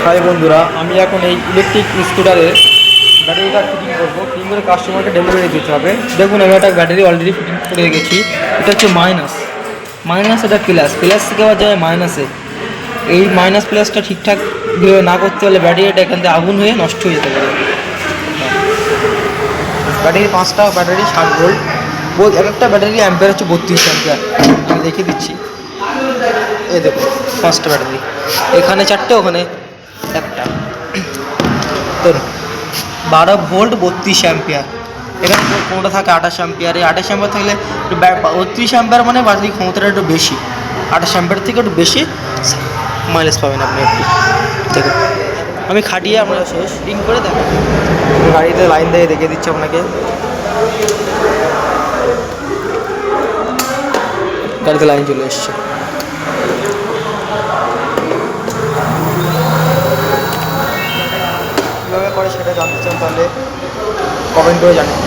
High বন্ধুরা, আমি এখন এই ইলেকট্রিক স্কুটারের ব্যাটারিটা ফিটিং করবো। ফিটিং করে কাস্টমারকে ডেলিভারি দিতে হবে। দেখুন, আমি একটা ব্যাটারি অলরেডি ফিটিং করে রেখেছি। এটা হচ্ছে মাইনাস, এটা প্লাস থেকে আবার যায় মাইনাসে। এই মাইনাস প্লাসটা ঠিকঠাক না করতে হলে ব্যাটারিটা এখান থেকে আগুন হয়ে নষ্ট হয়ে যেতে পারে। ব্যাটারি 5টা ব্যাটারি 60 ভোল্ট। এক একটা ব্যাটারি অ্যাম্পিয়ার হচ্ছে 32 অ্যাম্পিয়ার। আমি দেখিয়ে দিচ্ছি। এই দেখুন, 5টা ব্যাটারি, এখানে 4টে, ওখানে একটা। ধরুন 12 ভোল্ট 32 অ্যাম্পিয়ার। এখানে কোনোটা থাকে 28 অ্যাম্পিয়ার। এই 28 অ্যাম্পিয়ার থাকলে 32 অ্যাম্পিয়ার মানে ব্যাটারি ক্ষমতাটা একটু বেশি। 28 অ্যাম্পিয়ার থেকে একটু বেশি মাইলেজ পাবেন আপনি একটু। দেখুন, আমি খাটিয়ে আমরা শেষ ফিটিং করে দেখেন। গাড়িতে লাইন দিয়ে দেখিয়ে দিচ্ছি আপনাকে। গাড়িতে লাইন চলে এসছে। কীভাবে করে সেটা জানতে চান তাহলে কমেন্ট করে জানাবেন।